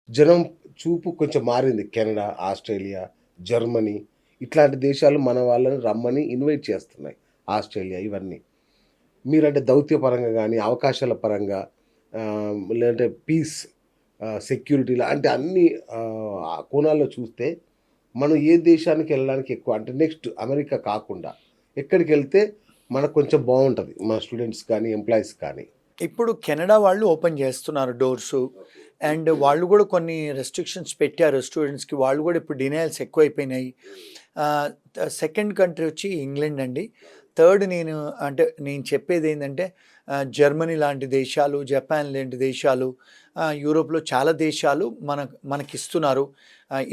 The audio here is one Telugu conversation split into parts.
జనం చూపు కొంచెం మారింది. కెనడా, ఆస్ట్రేలియా, జర్మనీ ఇట్లాంటి దేశాలు మన వాళ్ళని రమ్మని ఇన్వైట్ చేస్తున్నాయి. ఆస్ట్రేలియా ఇవన్నీ. మీరంటే దౌత్యపరంగా గాని, అవకాశాల పరంగా లేదంటే పీస్, సెక్యూరిటీ లాంటి అన్ని కోణాల్లో చూస్తే మనం ఏ దేశానికెళ్ళడానికి ఎక్కువ అంటే నెక్స్ట్ అమెరికా కాకుండా ఎక్కడికెళ్తే మనకు కొంచెం బావుంటది. మన స్టూడెంట్స్ కానీ, ఎంప్లాయీస్ కానీ. ఇప్పుడు కెనడా వాళ్ళు ఓపెన్ చేస్తున్నారు డోర్సు. అండ్ వాళ్ళు కూడా కొన్ని రెస్ట్రిక్షన్స్ పెట్టారు స్టూడెంట్స్‌కి. వాళ్ళు కూడా ఇప్పుడు డినయల్స్ ఎక్కువైపోయినాయి. సెకండ్ కంట్రీ వచ్చి ఇంగ్లాండ్ అండి. థర్డ్ నేను చెప్పేదేంటంటే జర్మనీ లాంటి దేశాలు, జపాన్ లాంటి దేశాలు, యూరోప్‌లో చాలా దేశాలు మనకిస్తున్నారు.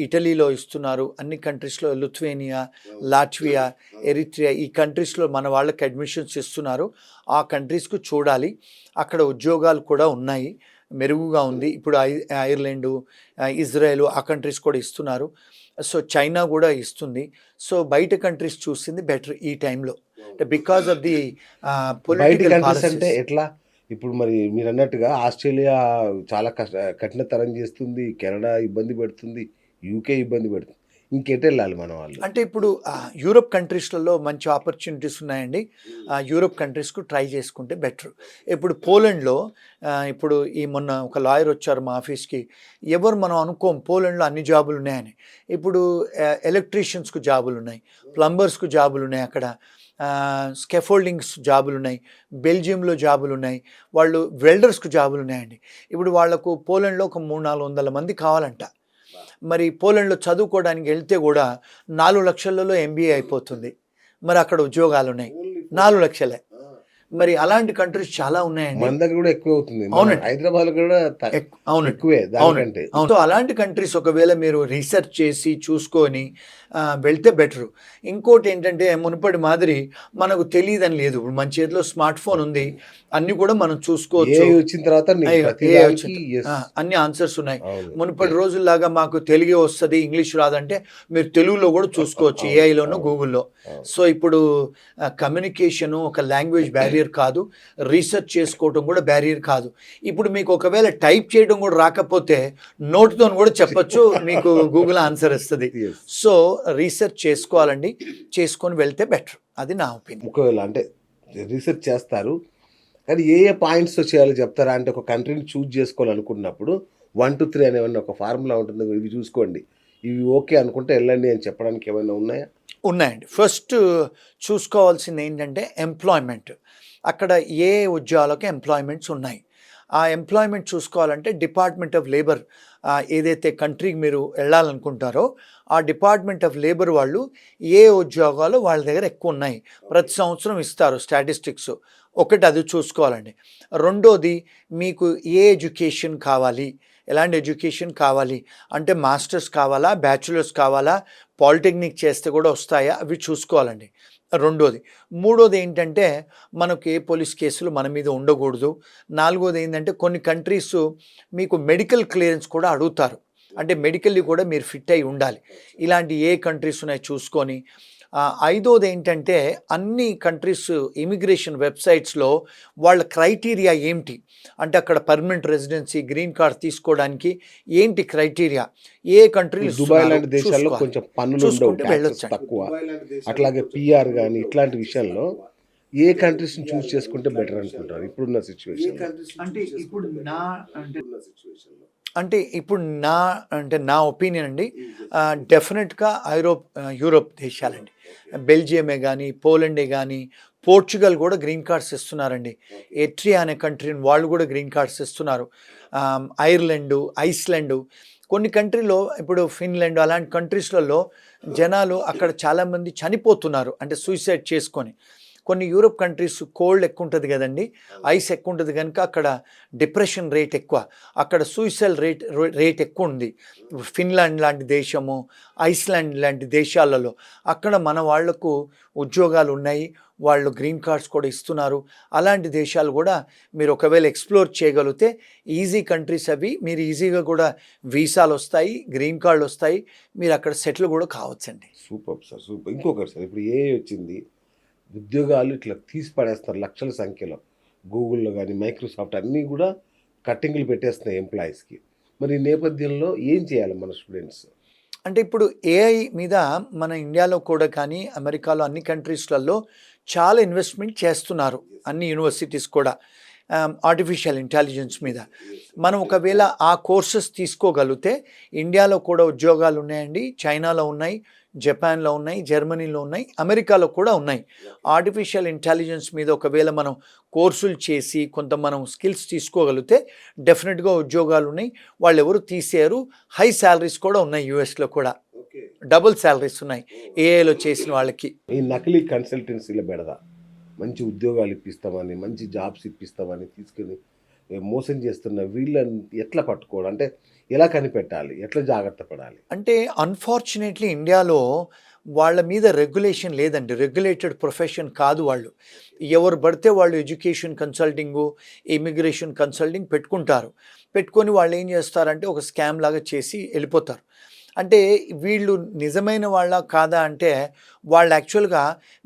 ఇటలీలో ఇస్తున్నారు. అన్ని కంట్రీస్‌లో లిథువేనియా, లాట్వియా, ఎరిట్రియా ఈ కంట్రీస్‌లో మన వాళ్ళకి అడ్మిషన్స్ ఇస్తున్నారు. ఆ కంట్రీస్‌కు చూడాలి. అక్కడ ఉద్యోగాలు కూడా ఉన్నాయి. మెరుగుగా ఉంది. ఇప్పుడు ఐర్లాండు, ఇజ్రాయెల్ ఆ కంట్రీస్ కూడా ఇస్తున్నారు. సో, చైనా కూడా ఇస్తుంది. సో, బయట కంట్రీస్ చూసింది బెటర్ ఈ టైంలో. అంటే బికాస్ ఆఫ్ ది బయటి పొలిటికల్ కంట్రీస్ అంటే పాలసీస్. ఎట్లా? ఇప్పుడు మరి మీరన్నట్టుగా ఆస్ట్రేలియా చాలా కఠినతరం చేస్తుంది. కెనడా ఇబ్బంది పెడుతుంది. యూకే ఇబ్బంది పెడుతుంది. ఇంకెటెళ్ళాలి మన వాళ్ళు? అంటే ఇప్పుడు యూరోప్ కంట్రీస్‌లలో మంచి ఆపర్చునిటీస్ ఉన్నాయండి. యూరోప్ కంట్రీస్‌కు ట్రై చేసుకుంటే బెటర్. ఇప్పుడు పోలాండ్‌లో ఇప్పుడు మొన్న ఒక లాయర్ వచ్చారు మా ఆఫీస్‌కి. మనం అనుకోం పోలాండ్‌లో అన్ని జాబులు ఉన్నాయని. ఇప్పుడు ఎలక్ట్రీషియన్స్‌కు జాబులున్నాయి. ప్లంబర్స్‌కు జాబులున్నాయి అక్కడ. స్కాఫోల్డింగ్స్ జాబులున్నాయి. బెల్జియంలో జాబులున్నాయి. వాళ్ళు వెల్డర్స్‌కు జాబులున్నాయండి. ఇప్పుడు వాళ్ళకు పోలాండ్‌లో ఒక 300, 400 మంది కావాలంట. మరి పోలాండ్‌లో చదువుకోవడానికి వెళ్తే గూడా 4,00,000లో ఎంబీఏ అయిపోతుంది. మరి అక్కడ ఉద్యోగాలున్నాయి. 4,00,000. మరి అలాంటి కంట్రీస్ చాలా ఉన్నాయండి. మన దగ్గర కూడా ఎక్కువవుతుంది. మన అవునండి. హైదరాబాద్‌లో కూడా అవునండి. ఎక్కువే అవునండి. దానికంటే. అవును. సో, అలాంటి కంట్రీస్ ఒకవేళ మీరు రీసెర్చ్ చేసి చూసుకొని వెళ్తే బెటరు. ఇంకోటేంటంటే మునుపటి మాదిరి మనకు తెలీదని లేదు. ఇప్పుడు మన చేతిలో స్మార్ట్ ఫోన్ ఉంది. అన్నీ కూడా మనం చూసుకోవచ్చు. ఏఐ వచ్చిన తర్వాత నీకు అయ్యో! ప్రతి ఏఐ దానికి వచ్చింది. యెస్. అన్ని ఆన్సర్స్ ఉన్నాయి. అవును. మునుపటి రోజుల్లాగా మాకు తెలుగే వస్తది, ఇంగ్లీష్ రాదంటే మీరు తెలుగులో గూడా చూసుకోవచ్చు. అవును. ఏఐలోను, అవును. గూగుల్‌లో. అవును. సో, ఇప్పుడు కమ్యూనికేషను ఒక లాంగ్వేజ్ బ్యారియర్ కాదు. రీసెర్చ్ చేసుకోవటం కూడా బ్యారియర్ కాదు. ఇప్పుడు మీకు ఒకవేళ టైప్ చేయడం కూడా రాకపోతే నోట్‌తోని కూడా చెప్పొచ్చు. మీకు గూగుల్ ఆన్సర్ ఇస్తది. యెస్. సో, రీసెర్చ్ చేసుకోవాలండి. చేసుకొని వెళ్తే బెటర్. అది నా ఒపీనియన్. ఒకవేళ అంటే రిసర్చ్ చేస్తారు. కానీ ఏ ఏ పాయింట్స్‌తో చేయాలో చెప్తారా? అంటే ఒక కంట్రీని చూజ్ చేసుకోవాలనుకున్నప్పుడు 1-3 అనే ఏమన్నా ఒక ఫార్ములా ఉంటుంది. ఇవి చూసుకోండి. ఇవి ఓకే అనుకుంటే ఎళ్ళండి అని చెప్పడానికి ఏమైనా ఉన్నాయా? ఉన్నాయండి. ఫస్ట్ చూసుకోవాల్సిందేంటంటే ఎంప్లాయ్‌మెంట్. అక్కడ ఏ ఉద్యోగాలకు ఎంప్లాయ్‌మెంట్స్ ఉన్నాయి. ఆ ఎంప్లాయ్‌మెంట్ చూసుకోవాలంటే డిపార్ట్‌మెంట్ ఆఫ్ లేబర్ ఏదైతే కంట్రీకి మీరు ఎళ్ళాలనుకుంటారో, ఆ డిపార్ట్‌మెంట్ ఆఫ్ లేబర్ వాళ్ళు ఏ ఉద్యోగాలు వాళ్ళ దగ్గర ఎక్కువున్నాయి. ప్రతి సంవత్సరం ఇస్తారు స్టాటిస్టిక్స్. ఒకటి అది చూసుకోవాలండి. రెండోది మీకు ఏ ఎడ్యుకేషన్ కావాలి? ఎలాంటి ఎడ్యుకేషన్ కావాలి? అంటే మాస్టర్స్ కావాలా? బ్యాచిలర్స్ కావాలా? పాలిటెక్నిక్ చేస్తే కూడా వస్తాయా? అవి చూసుకోవాలండి. రెండోది. మూడోదేంటంటే, మనకు ఏ పోలీస్ కేసులు మన మీద ఉండకూడదు. నాలుగోదేంటంటే, కొన్ని కంట్రీసు మీకు మెడికల్ క్లియరెన్స్ కూడా అడుగుతారు. అంటే మెడికల్లీ కూడా మీరు ఫిట్ అయ్యి ఉండాలి. ఇలాంటి ఏ కంట్రీస్ ఉన్నాయో చూసుకొని, ఐదోదేంటంటే, అన్ని కంట్రీస్ ఇమిగ్రేషన్ వెబ్‌సైట్స్‌లో వాళ్ళ క్రైటీరియా ఏంటి? అంటే అక్కడ పర్మనెంట్ రెసిడెన్సీ, గ్రీన్ కార్డ్ తీసుకోవడానికి ఏంటి క్రైటీరియా? ఏ ఈ కంట్రీలు దుబాయ్ ఇస్తున్నారు లాంటి దేశాల్లో చూసుకోవాలి. కొంచెం పన్నులుండవు. చూసుకుంటే టాక్సెస్ వెళ్ళొచ్చండి. తక్కువ. అట్లాగే పీఆర్ గాని ఇట్లాంటి విషయంలో ఏ కంట్రీస్‌ని చూజ్ చేసుకుంటే బెటర్ అనుకుంటారు ఇప్పుడున్న సిట్యుయేషన్‌లో? అంటే ఇప్పుడు నా అంటే అంటే ఇప్పుడు నా నా ఒపీనియన్ అండి. డెఫినెట్‌గా యూరోప్ దేశాలండి. బెల్జియమే గానీ, పోలాండే గానీ, పోర్చుగల్ గూడా గ్రీన్ కార్డ్స్ ఇస్తున్నారండి. ఎట్రియా అనే కంట్రీని వాళ్ళు గూడా గ్రీన్ కార్డ్స్ ఇస్తున్నారు. ఐర్లాండు, ఐస్‌లాండు కొన్ని కంట్రీలో ఇప్పుడు ఫిన్లాండ్ అలాంటి కంట్రీస్‌లలో జనాలు అక్కడ చాలామంది చనిపోతున్నారు. అంటే సూసైడ్ చేసుకొని. కొన్ని యూరోప్ కంట్రీస్ కోల్డ్ ఎక్కువుంటది గదండీ! ఐస్ ఎక్కువుంటది గనుక అక్కడ డిప్రెషన్ రేట్ ఎక్కువ. అక్కడ సూసైడ్ రేట్ ఎక్కువుంది. ఫిన్లాండ్ లాంటి దేశము, ఐస్‌లాండ్ లాంటి దేశాలలో. అక్కడ మన వాళ్ళకు ఉద్యోగాలున్నాయి. వాళ్ళు గ్రీన్ కార్డ్స్ కూడా ఇస్తున్నారు. అలాంటి దేశాలు గూడా మీరు ఒకవేళ ఎక్స్‌ప్లోర్ చేయగలిగితే ఈజీ కంట్రీస్ అవి. మీరు ఈజీగా గూడా వీసాలొస్తాయి, గ్రీన్ కార్డ్‌లొస్తాయి. మీరక్కడ సెటిల్ గూడా కావచ్చండి. Superb sir. సూపర్. ఇంకొకటి సార్ ఇప్పుడు ఏఐ వచ్చింది. ఉద్యోగాలు ఇట్లా తీసి పడేస్తున్నారు లక్షల సంఖ్యలో. గూగుల్‌లో గాని, మైక్రోసాఫ్ట్ అన్నీ గూడా కట్టింగులు పెట్టేస్తున్నాయి ఎంప్లాయీస్‌కి. మరి ఈ నేపథ్యంలో ఏం చేయాలి మన స్టూడెంట్స్? అంటే ఇప్పుడు ఏఐ మీద మన ఇండియాలో కూడా కానీ, అమెరికాలో అన్ని కంట్రీస్‌లలో చాలా ఇన్వెస్ట్‌మెంట్ చేస్తున్నారు. అన్ని యూనివర్సిటీస్ కూడా. ఆర్టిఫిషియల్ ఇంటెలిజెన్స్ మీద. మనం ఒకవేళ ఆ కోర్సెస్ తీసుకోగలిగితే ఇండియాలో కూడా ఉద్యోగాలు ఉన్నాయండి. చైనాలో ఉన్నాయి, జపాన్‌లో ఉన్నాయి, జర్మనీలో ఉన్నాయి, అమెరికాలో కూడా ఉన్నాయి. ఆర్టిఫిషియల్ ఇంటెలిజెన్స్ మీద ఒకవేళ మనం కోర్సులు చేసి కొంత మనం స్కిల్స్ తీసుకోగలిగితే డెఫినెట్‌గా ఉద్యోగాలు ఉన్నాయి. వాళ్ళెవరు తీసేయరు. హై సాలరీస్ కూడా ఉన్నాయి యూఎస్‌లో కూడా. డబుల్ సాలరీస్ ఉన్నాయి ఏఐలో చేసిన వాళ్ళకి. ఈ నకిలీ కన్సల్టెన్సీల బెడద. మంచి ఉద్యోగాలు ఇప్పిస్తామని, మంచి జాబ్స్ ఇప్పిస్తామని తీసుకొని మోసం చేస్తున్న వీళ్ళని ఎట్లా పట్టుకోవడం? అంటే ఎలా కనిపెట్టాలి? ఎట్లా జాగ్రత్త పడాలి? అంటే అన్‌ఫార్చునేట్‌లీ ఇండియాలో వాళ్ళ మీద రెగ్యులేషన్ లేదండి. రెగ్యులేటెడ్ ప్రొఫెషన్ కాదు వాళ్ళు. ఎవరు పడితే వాళ్ళు ఎడ్యుకేషన్ కన్సల్టింగు, ఇమిగ్రేషన్ కన్సల్టింగ్ పెట్టుకుంటారు. పెట్టుకొని వాళ్ళేం చేస్తారంటే ఒక స్కామ్ లాగా చేసి వెళ్ళిపోతారు. అంటే వీళ్ళు నిజమైన వాళ్ళా కాదా అంటే వాళ్ళు యాక్చువల్‌గా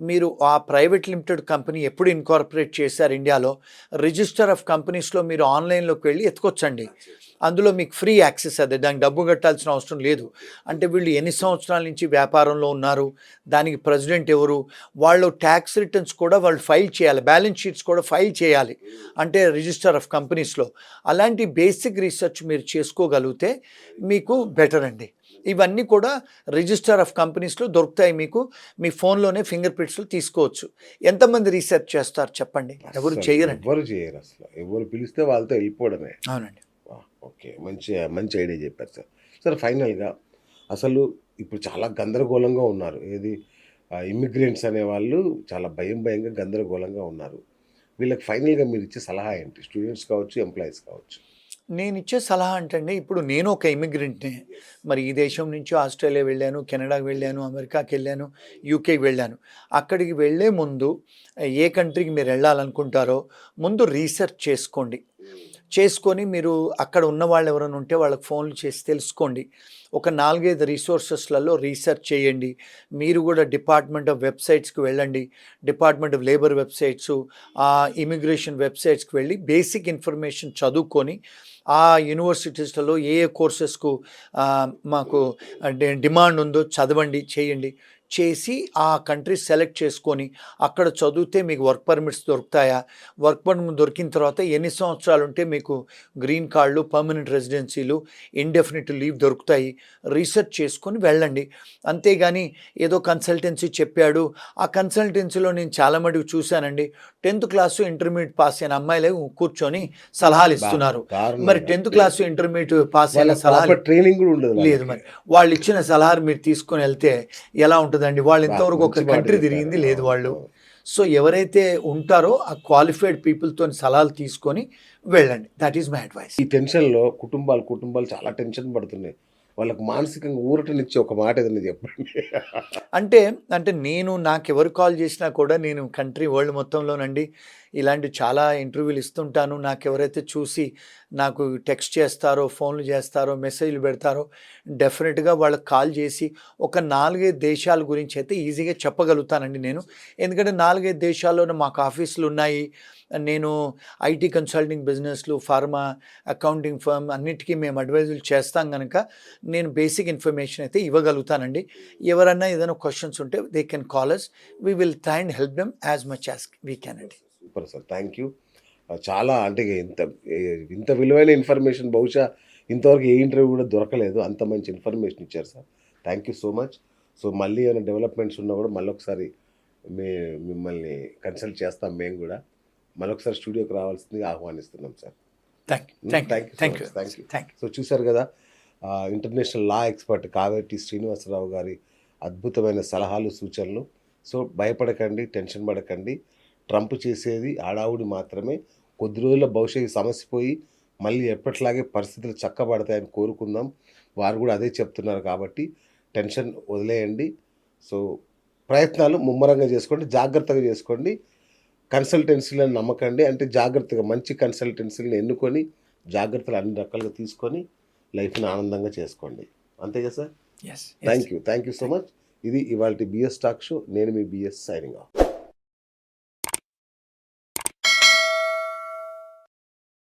మీరు ఆ ప్రైవేట్ లిమిటెడ్ కంపెనీ ఎప్పుడు ఇన్కార్పొరేట్ చేశారు ఇండియాలో, రిజిస్టర్ ఆఫ్ కంపెనీస్‌లో మీరు ఆన్‌లైన్‌లోకి వెళ్ళి ఎతుకొచ్చండి. అందులో మీకు ఫ్రీ యాక్సెస్ అది. దానికి డబ్బు కట్టాల్సిన అవసరం లేదు. అంటే వీళ్ళు ఎన్ని సంవత్సరాల నుంచి వ్యాపారంలో ఉన్నారు, దానికి ప్రెసిడెంట్ ఎవరు, వాళ్ళు ట్యాక్స్ రిటర్న్స్ కూడా వాళ్ళు ఫైల్ చేయాలి. బ్యాలెన్స్ షీట్స్ కూడా ఫైల్ చేయాలి. అంటే రిజిస్టర్ ఆఫ్ కంపెనీస్‌లో. అలాంటి బేసిక్ రీసెర్చ్ మీరు చేసుకోగలిగితే మీకు బెటర్ అండి. ఇవన్నీ కూడా రిజిస్టర్ ఆఫ్ కంపెనీస్‌లో దొరుకుతాయి మీకు. మీ ఫోన్‌లోనే ఫింగర్ ప్రింట్స్‌లో తీసుకోవచ్చు. ఎంతమంది రీసెర్చ్ చేస్తారు చెప్పండి? ఎవరు చేయరండి. ఎవ్వరు చేయరు అసలు. ఎవరు పిలిస్తే వాళ్ళతో వెళ్ళిపోవడమే. అవునండి. ఓకే. మంచి మంచి ఐడియా చెప్పారు సార్. సార్ ఫైనల్‌గా అసలు ఇప్పుడు చాలా గందరగోళంగా ఉన్నారు. ఏది ఇమ్మిగ్రెంట్స్ అనేవాళ్ళు చాలా భయంగా గందరగోళంగా ఉన్నారు. వీళ్ళకి ఫైనల్‌గా మీరిచ్చే సలహా ఏంటి? స్టూడెంట్స్ కావచ్చు, ఎంప్లాయీస్ కావచ్చు. నేనిచ్చే సలహా అంటండి, ఇప్పుడు నేను ఒక ఇమిగ్రెంట్‌నే. మరి ఈ దేశం నుంచి ఆస్ట్రేలియా వెళ్ళాను, కెనడాకి వెళ్ళాను, అమెరికాకెళ్ళాను, యూకేకి వెళ్ళాను. అక్కడికి వెళ్ళే ముందు ఏ కంట్రీకి మీరు వెళ్ళాలనుకుంటారో ముందు రీసెర్చ్ చేసుకోండి. చేసుకొని మీరు అక్కడ ఉన్నవాళ్ళు ఎవరైనా ఉంటే వాళ్ళకి ఫోన్లు చేసి తెలుసుకోండి. ఒక 4, 5 రిసోర్సెస్‌లలో రీసెర్చ్ చేయండి. మీరు కూడా డిపార్ట్మెంట్ ఆఫ్ వెబ్‌సైట్స్‌కి వెళ్ళండి. Department of labour websites, immigration వెబ్‌సైట్స్‌కి వెళ్ళి బేసిక్ ఇన్ఫర్మేషన్ చదువుకొని, ఆ యూనివర్సిటీస్‌లలో ఏ ఏ కోర్సెస్‌కు మాకు డిమాండ్ ఉందో చదవండి, చేయండి. చేసి ఆ కంట్రీ సెలెక్ట్ చేసుకొని అక్కడ చదివితే మీకు వర్క్ పర్మిట్స్ దొరుకుతాయా? వర్క్ పర్మిట్ దొరికిన తర్వాత ఎన్ని సంవత్సరాలు ఉంటే మీకు గ్రీన్ కార్డులు, పర్మనెంట్ రెసిడెన్సీలు, ఇండెఫినిట్ లీవ్ దొరుకుతాయి. రీసెర్చ్ చేసుకొని వెళ్ళండి. అంతేగాని ఏదో కన్సల్టెన్సీ చెప్పాడు, ఆ కన్సల్టెన్సీలో నేను చాలా మటుకు చూశానండి. 10th క్లాసు, ఇంటర్మీడియేట్ పాస్ అయిన అమ్మాయిలే కూర్చొని సలహాలు ఇస్తున్నారు. మరి దారుణంగా. 10th క్లాసు, ఇంటర్మీడియేట్ పాస్ అయిన వాళ్ళకి సలహాలు ప్రాపర్ ట్రైనింగ్ కూడా ఉండదు లేదు. వాళ్ళకి. మరి వాళ్ళు ఇచ్చిన సలహాలు మీరు తీసుకొని వెళ్తే ఎలా ఉంటుందండి? వాళ్ళు ఇంతవరకు మంచి ఒక మాట కంట్రీ చెప్పారు. తిరిగింది లేదు అవును. వాళ్ళు. అవును. సో ఎవరైతే ఉంటారో ఆ క్వాలిఫైడ్ పీపుల్‌తోని సలహాలు తీసుకొని వెళ్ళండి. That is my advice. ఈ టెన్షన్‌లో కుటుంబాలు చాలా టెన్షన్ పడుతున్నాయి. వాళ్ళకి మానసికంగా ఊరటనిచ్చే ఒక మాట ఏదైనా చెప్పండి. అంటే, నేను నాకెవరు కాల్ చేసినా కూడా నేను కంట్రీ వరల్డ్ మొత్తంలోనండి ఇలాంటి చాలా ఇంటర్వ్యూలు ఇస్తుంటాను. నాకెవరైతే చూసి నాకు టెక్స్ట్ చేస్తారో, ఫోన్లు చేస్తారో, మెసేజ్‌లు పెడతారో డెఫినిట్‌గా వాళ్ళకి కాల్ చేసి ఒక 4, 5 దేశాల గురించి అయితే ఈజీగా చెప్పగలుగుతానండి నేను. ఎందుకంటే 4, 5 దేశాల్లోనే మాకు ఆఫీసులు ఉన్నాయి. నేను ఐటీ కన్సల్టింగ్ బిజినెస్‌లు, ఫార్మా, అకౌంటింగ్ ఫర్మ్ అన్నిటికీ మేము అడ్వైజులు చేస్తాం గనక నేను బేసిక్ ఇన్ఫర్మేషన్ అయితే ఇవ్వగలుగుతానండి. ఎవరన్నా ఏదైనా క్వెషన్స్ ఉంటే they can call us. We will try and help them as much as we can అండి. Super sir. Thank you. చాలా అంటే ఇంత విలువైన ఇన్ఫర్మేషన్ బహుశా ఇంతవరకు ఏ ఇంటర్వ్యూ కూడా దొరకలేదు. అంత మంచి ఇన్ఫర్మేషన్ ఇచ్చారు sir. Thank you so much. So మళ్ళీ ఏమైనా డెవలప్‌మెంట్స్ ఉన్నా కూడా మళ్ళొకసారి మే మిమ్మల్ని కన్సల్ట్ చేస్తాం మేము గూడా. మళ్ళొకసారి స్టూడియోకి రావాల్సిందిగా ఆహ్వానిస్తున్నాం sir. Thank you. Thank you. Thank you. So చూసారు కదా! International law expert Kaveti Srinivasarao గారి అద్భుతమైన సలహాలు, సూచనలు. సో భయపడకండి, టెన్షన్ పడకండి. ట్రంప్ చేసేది హడావుడి మాత్రమే. కొద్ది రోజుల్లో బహుశా ఈ సమస్య పోయి మళ్ళీ ఎప్పటిలాగే పరిస్థితులు చక్కబడతాయని కోరుకుందాం. వారు కూడా అదే చెప్తున్నారు కాబట్టి టెన్షన్ వదిలేయండి. సో ప్రయత్నాలు ముమ్మరంగా చేసుకోండి. జాగ్రత్తగా చేసుకోండి. కన్సల్టెన్సీలను నమ్మకండి. అంటే జాగ్రత్తగా మంచి కన్సల్టెన్సీలను ఎన్నుకొని జాగ్రత్తలు అన్ని రకాలుగా తీసుకొని లైఫ్‌ని ఆనందంగా చేసుకోండి. అంతే కదా sir? Yes. Thank you so much. ఇది ఇవాల్టి బిఎస్ టాక్ షో. నేను మీ బిఎస్ సైనింగ్ ఆఫ్.